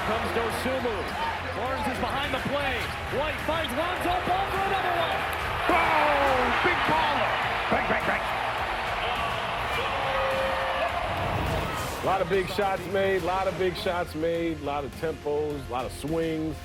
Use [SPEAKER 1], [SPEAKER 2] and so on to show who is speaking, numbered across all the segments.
[SPEAKER 1] comes 𝗏𝗏. Barnes is behind the play. White finds Lonzo Ball for another one.
[SPEAKER 2] Oh, big baller. Bang, bang, bang.
[SPEAKER 3] A lot of big shots made, a lot of tempos, a lot of swings.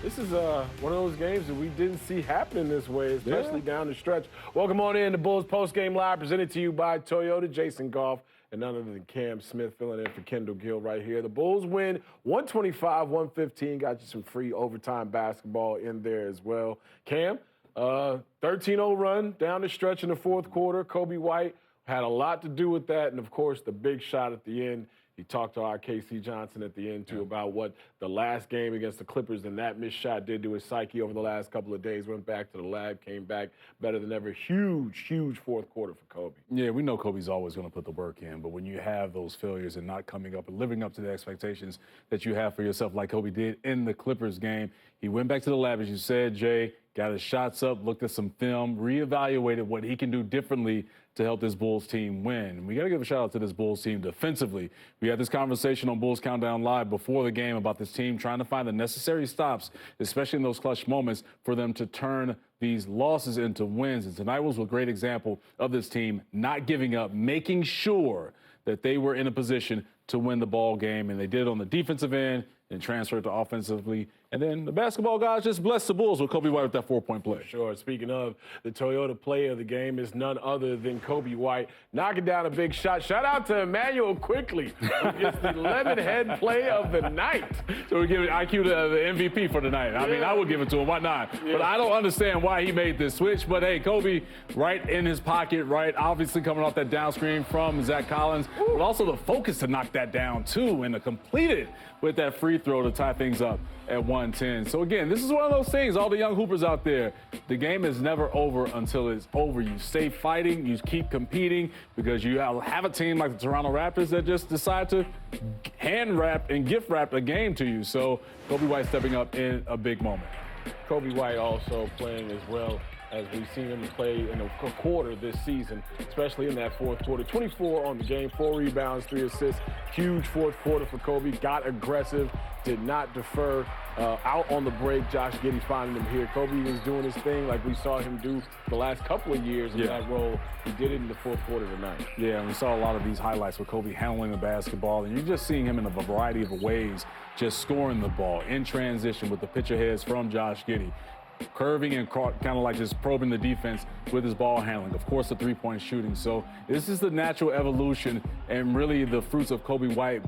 [SPEAKER 3] This is one of those games that we didn't see happening this way, especially down the stretch. Welcome on in to Bulls Postgame Live, presented to you by Toyota. Jason Goff and none other than Cam Smith filling in for Kendall Gill right here. The Bulls win 125-115. Got you some free overtime basketball in there as well. Cam, 13-0 run down the stretch in the fourth quarter. Coby White had a lot to do with that, and of course the big shot at the end. He talked to our 𝗏𝗏𝗀𝗋 Johnson at the end, too, about what the last game against the Clippers and that missed shot did to his psyche over the last couple of days. Went back to the lab, came back better than ever. Huge, huge fourth quarter for Coby.
[SPEAKER 4] Yeah, we know Coby's always going to put the work in, but when you have those failures and not coming up and living up to the expectations that you have for yourself like Coby did in the Clippers game, he went back to the lab, as you said, Jay, got his shots up, looked at some film, reevaluated what he can do differently to help this Bulls team win. And we got to give a shout out to this Bulls team defensively. We had this conversation on Bulls Countdown Live before the game about this team trying to find the necessary stops, especially in those clutch moments, for them to turn these losses into wins. And tonight was a great example of this team not giving up, making sure that they were in a position to win the ball game. And they did it on the defensive end and transferred to offensively. And then the basketball guys just blessed the Bulls with Coby White with that 4-point play.
[SPEAKER 3] Sure. Speaking of, the Toyota player of the game is none other than Coby White, knocking down a big shot. Shout out to Emmanuel Quickly, who gets the lemon-head play of the night.
[SPEAKER 4] So we give IQ the MVP for tonight. I mean, I would give it to him. Why not? Yeah. But I don't understand why he made this switch. But, hey, Coby right in his pocket, right, obviously coming off that down screen from Zack Collins, but also the focus to knock that down, too, and to complete it with that free throw to tie things up at 110. So, again, this is one of those things, all the young hoopers out there, the game is never over until it's over. You stay fighting, you keep competing, because you have a team like the Toronto Raptors that just decide to hand-wrap and gift-wrap a game to you. So, Coby White stepping up in a big moment.
[SPEAKER 3] Coby White also playing as well as we've seen him play in a quarter this season, especially in that fourth quarter. 24 on the game, 4 rebounds, 3 assists. Huge fourth quarter for Coby. Got aggressive, did not defer. Out on the break, Josh Giddey finding him here. Coby was doing his thing like we saw him do the last couple of years in that role. He did it in the fourth quarter tonight.
[SPEAKER 4] Yeah, and we saw a lot of these highlights with Coby handling the basketball, and you're just seeing him in a variety of ways, just scoring the ball in transition with the pitcher heads from Josh Giddey, curving and kind of like just probing the defense with his ball handling. Of course, the three-point shooting. So this is the natural evolution and really the fruits of Coby White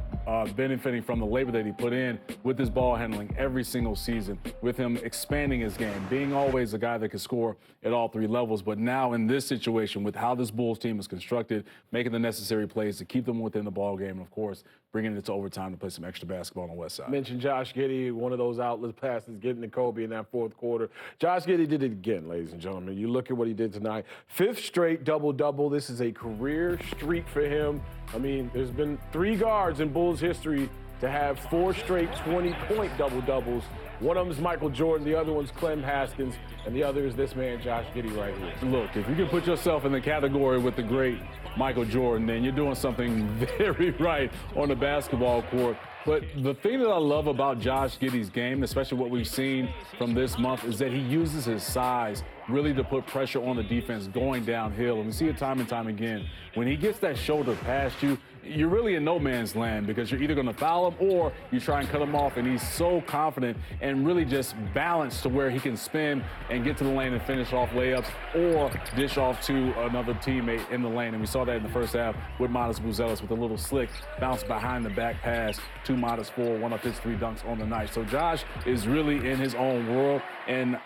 [SPEAKER 4] benefiting from the labor that he put in with his ball handling every single season, with him expanding his game, being always a guy that can score at all 3 levels. But now in this situation, with how this Bulls team is constructed, making the necessary plays to keep them within the ball game, and of course, bringing it to overtime to play some extra basketball on the west side.
[SPEAKER 3] Mentioned Josh Giddey, one of those outlet passes getting to Coby in that fourth quarter. Josh Giddey did it again, ladies and gentlemen. You look at what he did tonight. 5th straight double-double. This is a career streak for him. I mean, there's been 3 guards in Bulls history to have 4 straight 20-point double-doubles. One of them is Michael Jordan, the other one's Clem Haskins, and the other is this man, Josh Giddey, right here.
[SPEAKER 4] Look, if you can put yourself in the category with the great Michael Jordan, then you're doing something very right on the basketball court. But the thing that I love about Josh Giddey's game, especially what we've seen from this month, is that he uses his size really to put pressure on the defense going downhill. And we see it time and time again. When he gets that shoulder past you, you're really in no man's land, because you're either going to foul him or you try and cut him off. And he's so confident and really just balanced to where he can spin and get to the lane and finish off layups or dish off to another teammate in the lane. And we saw that in the first half with 𝗵𝗏𝗶𝗹 with a little slick bounce behind the back pass to 𝗵4, one of his 3 dunks on the night. So Josh is really in his own world. And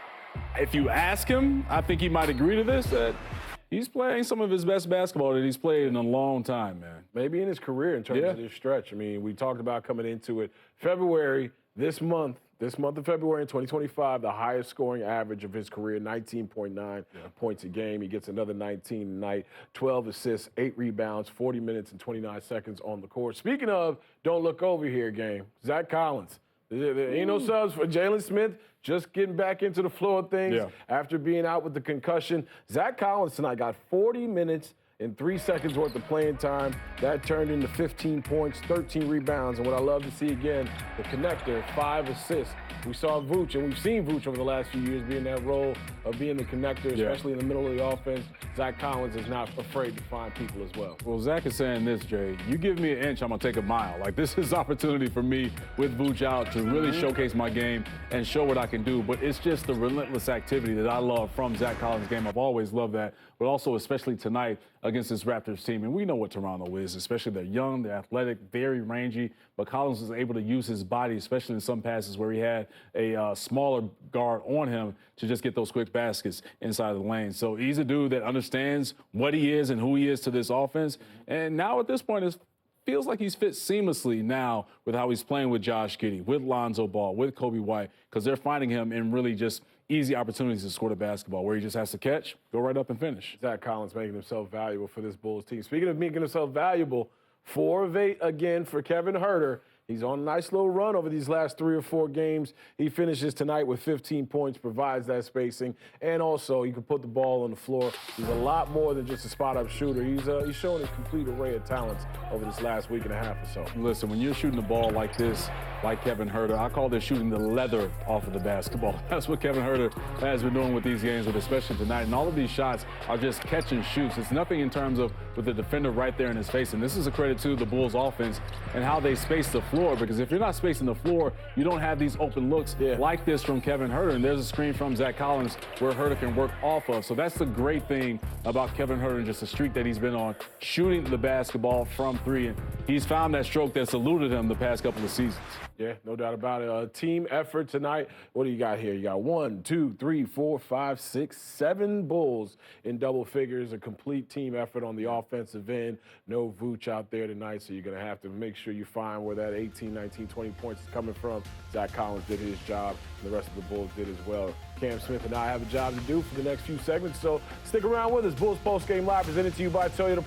[SPEAKER 4] if you ask him, I think he might agree to this, that he's playing some of his best basketball that he's played in a long time, man.
[SPEAKER 3] Maybe in his career in terms of this stretch. I mean, we talked about coming into it. February, this month of February in 2025, the highest scoring average of his career, 19.9 points a game. He gets another 19 tonight, 12 assists, 8 rebounds, 40 minutes and 29 seconds on the court. Speaking of, don't look over here game, Zack Collins. There ain't no subs for Jalen Smith, just getting back into the flow of things after being out with the concussion. Zack Collins tonight got 40 minutes In 3 seconds worth of playing time, that turned into 15 points, 13 rebounds, and what I love to see again, the connector, 5 assists. We saw 𝗬𝗀, and we've seen 𝗬𝗀 over the last few years be in that role of being the connector, especially in the middle of the offense. Zack Collins is not afraid to find people as well.
[SPEAKER 4] Well, Zack is saying this, Jay. You give me an inch, I'm going to take a mile. Like, this is opportunity for me with 𝗬𝗀 out to really showcase my game and show what I can do. But it's just the relentless activity that I love from Zack Collins' game. I've always loved that, but also especially tonight against this Raptors team. And we know what Toronto is, especially they're young, they're athletic, very rangy. But Collins was able to use his body, especially in some passes where he had a smaller guard on him to just get those quick baskets inside of the lane. So he's a dude that understands what he is and who he is to this offense. And now at this point, it feels like he's fit seamlessly now with how he's playing with Josh Giddey, with Lonzo Ball, with Coby White, because they're finding him in really just easy opportunities to score the basketball where he just has to catch, go right up and finish.
[SPEAKER 3] Zack Collins making himself valuable for this Bulls team. Speaking of making himself valuable, 4 of 8 again for Kevin Huerter. He's on a nice little run over these last 3 or 4 games. He finishes tonight with 15 points, provides that spacing, and also you can put the ball on the floor. He's a lot more than just a spot-up shooter. He's showing a complete array of talents over this last week and a half or so.
[SPEAKER 4] Listen, when you're shooting the ball like this, like Kevin Huerter, I call this shooting the leather off of the basketball. That's what Kevin Huerter has been doing with these games, but especially tonight. And all of these shots are just catch and shoots. It's nothing in terms of with the defender right there in his face. And this is a credit to the Bulls offense and how they space the floor, because if you're not spacing the floor, you don't have these open looks like this from Kevin Huerter. And there's a screen from Zack Collins where Huerter can work off of. So that's the great thing about Kevin Huerter and just the streak that he's been on, shooting the basketball from 3. And he's found that stroke that's eluded him the past couple of seasons.
[SPEAKER 3] Yeah, no doubt about it. A team effort tonight. What do you got here? You got 1, 2, 3, 4, 5, 6, 7 Bulls in double figures. A complete team effort on the offensive end. No 𝗬𝗀 out there tonight, so you're going to have to make sure you find where that 18, 19, 20 points is coming from. Zack Collins did his job, and the rest of the Bulls did as well. Cam Smith and I have a job to do for the next few segments, so stick around with us. Bulls Postgame Live presented to you by 𝗬𝗨.